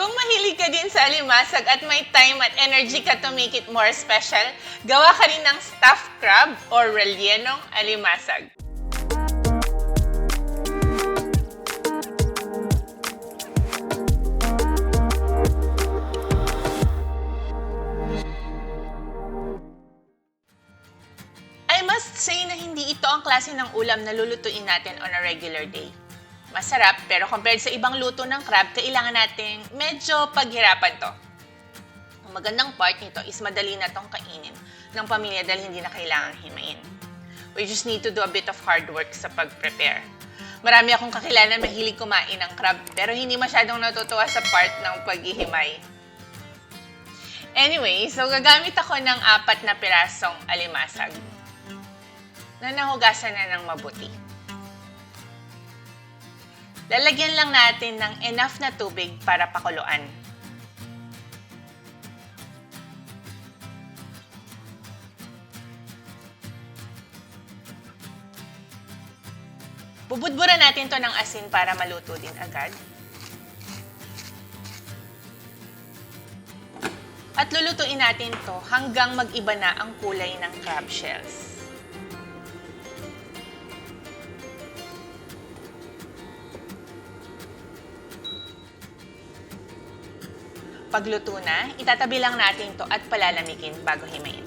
Kung mahilig ka din sa alimasag at may time at energy ka to make it more special, gawa ka rin ng stuffed crab or rellenong alimasag. I must say na hindi ito ang klase ng ulam na lulutuin natin on a regular day. Masarap, pero compared sa ibang luto ng crab, kailangan nating medyo paghirapan to. Ang magandang part nito is madali na tong kainin ng pamilya dahil hindi na kailangan himayin. We just need to do a bit of hard work sa pag-prepare. Marami akong kakilala na mahilig kumain ng crab, pero hindi masyadong natutuwa sa part ng paghihimay. Anyway, so gagamit ako ng 4 na pirasong alimasag na nahugasan na ng mabuti. Lalagyan lang natin ng enough na tubig para pakuluan. Bubudburan natin to ng asin para maluto din agad. At lulutuin natin to hanggang mag-iba na ang kulay ng crab shells. Pagluto na, itatabi lang natin to at palalamigin bago himayin.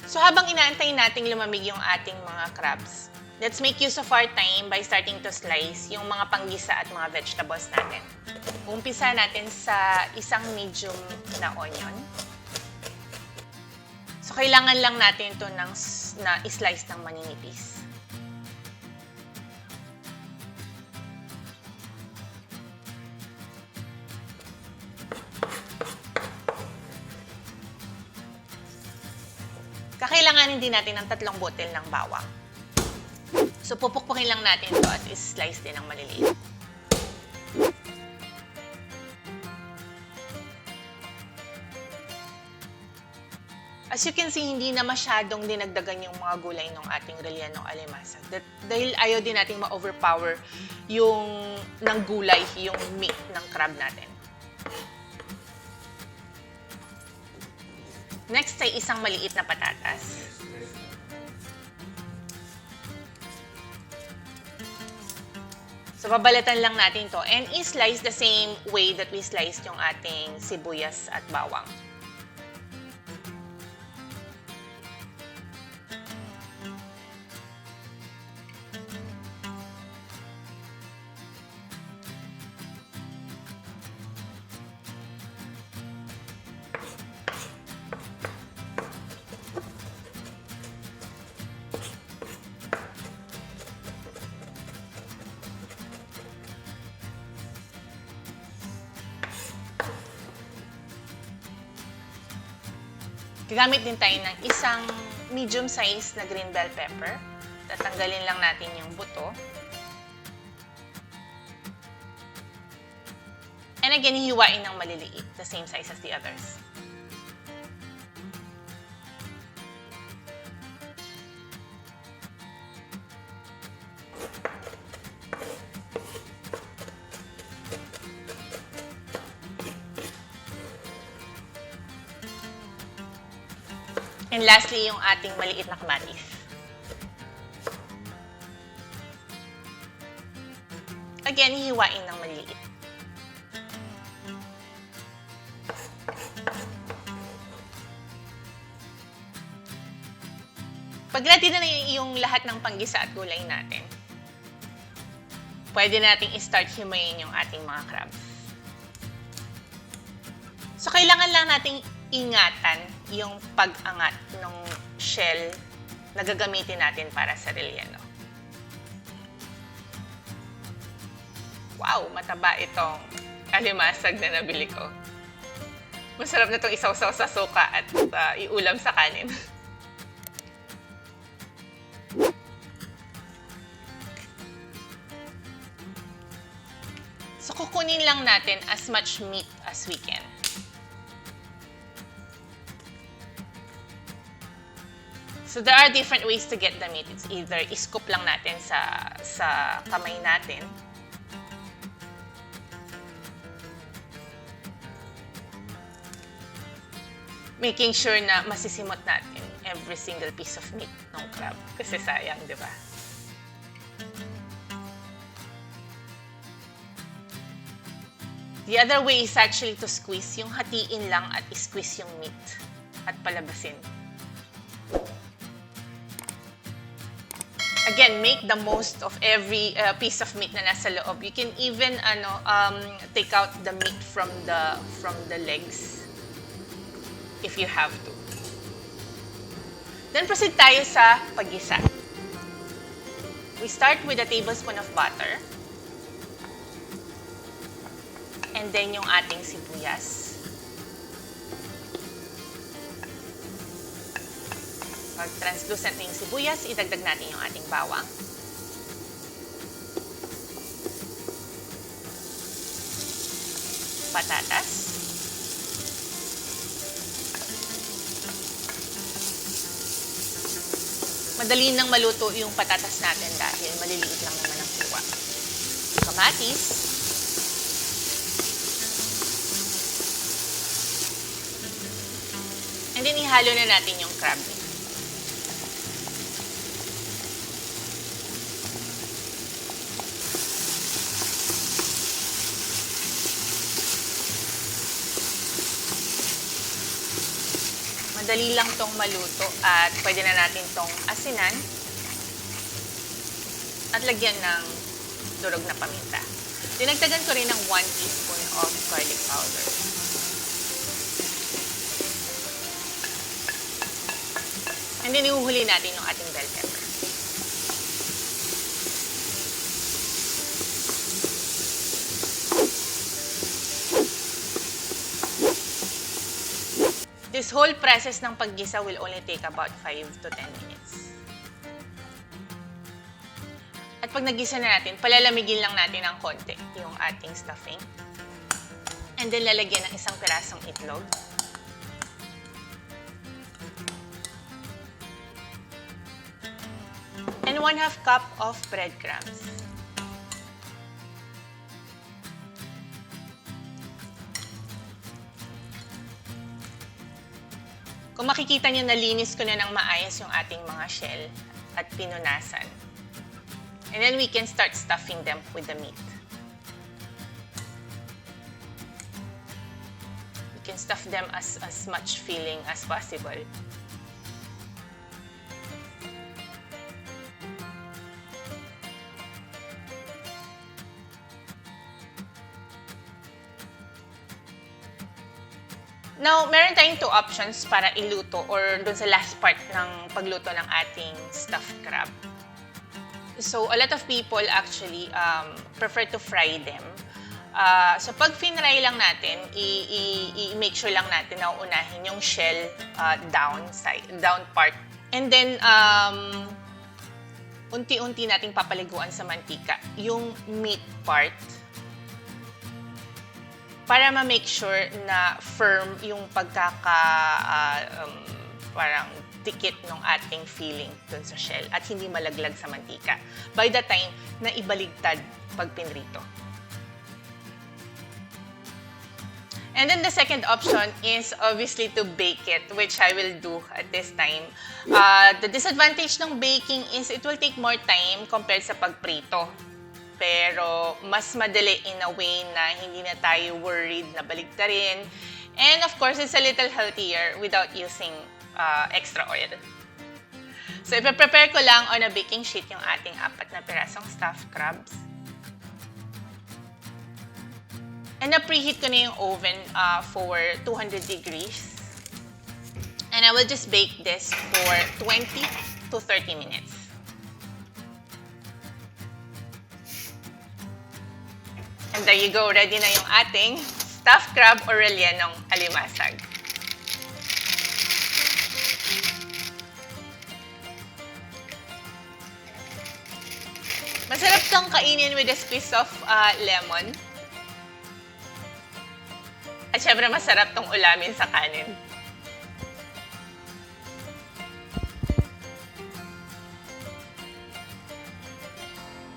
So habang inaantay nating lumamig yung ating mga crabs, let's make use of our time by starting to slice yung mga panggisa at mga vegetables natin. Umpisa natin sa isang medium na onion. So kailangan lang natin ito na i-slice ng maninipis. Kakailanganin din natin ng 3 botel ng bawang. So pupukpukin lang natin ito at i-slice din ng maliliit. As you can see, hindi na masyadong dinagdagan yung mga gulay ng ating rellenong alimasag. Dahil ayaw din nating ma-overpower yung ng gulay, yung meat ng crab natin. Next ay isang maliit na patatas. So, babalatan lang natin to and i-slice the same way that we sliced yung ating sibuyas at bawang. Gagamit din tayo ng isang medium size na green bell pepper. Tatanggalin lang natin yung buto. And again, hihiwain ng maliliit, the same size as the others. And lastly, yung ating maliit na kamatis. Again, hihiwain ng maliliit. Pag ready na yung lahat ng panggisa at gulay natin, pwede nating i-start himayin yung ating mga crabs. So, kailangan lang nating ingatan yung pag-angat ng shell na gagamitin natin para sa relleno. Wow, mataba itong alimasag na nabili ko. Masarap na itong isawsaw sa suka at iulam sa kanin. So So, kukunin lang natin as much meat as we can. So, there are different ways to get the meat. It's either iscoop lang natin sa kamay natin. Making sure na masisimot natin every single piece of meat ng crab. Kasi sayang, di ba? The other way is actually to squeeze. Yung hatiin lang at squeeze yung meat at palabasin. Again, make the most of every piece of meat na nasa loob. You can even take out the meat from the legs if you have to. Then proceed tayo sa paggisa. We start with a tablespoon of butter. And then yung ating sibuyas. Pag translucent na yung sibuyas, idagdag natin yung ating bawang. Patatas. Madali nang maluto yung patatas natin dahil maliliit lang naman ang hiwa. Kamatis. And then ihalo na natin yung crab meat. Madali lang tong maluto at pwede na natin tong asinan at lagyan ng durog na paminta. Dinagdagan ko rin ng 1 teaspoon of garlic powder. And then ihuhuli natin yung ating bell pepper. This whole process ng paggisa will only take about 5 to 10 minutes. At pag nagisa na natin, palalamigin lang natin ng konti yung ating stuffing. And then lalagyan ng isang pirasong itlog. And 1/2 cup of breadcrumbs. Kung makikita niyo, nalinis ko na ng maayos yung ating mga shell at pinunasan. And then we can start stuffing them with the meat. We can stuff them as much filling as possible. Now, meron tayong 2 options para iluto or dun sa last part ng pagluto ng ating stuffed crab. So, a lot of people actually prefer to fry them. So, pag finry lang natin, i-make sure lang natin na unahin yung shell down part. And then, unti-unti nating papaliguan sa mantika yung meat part para ma-make sure na firm yung parang tikit ng ating filling dun sa shell at hindi malaglag sa mantika by the time na ibaligtad pag pinrito. And then the second option is obviously to bake it, which I will do at this time. The disadvantage ng baking is it will take more time compared sa pagprito. Pero mas madali in a way na hindi na tayo worried na baligtarin. And of course, it's a little healthier without using extra oil. So, ipaprepare ko lang on a baking sheet yung ating 4 na pirasong stuffed crabs. And na-preheat ko na yung oven for 200 degrees. And I will just bake this for 20 to 30 minutes. And there you go, ready na yung ating stuffed crab or rellenong alimasag. Masarap tong kainin with a squeeze of lemon. At syempre masarap tong ulamin sa kanin.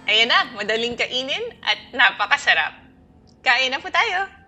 Ayan na, madaling kainin at napakasarap. Kain na po tayo!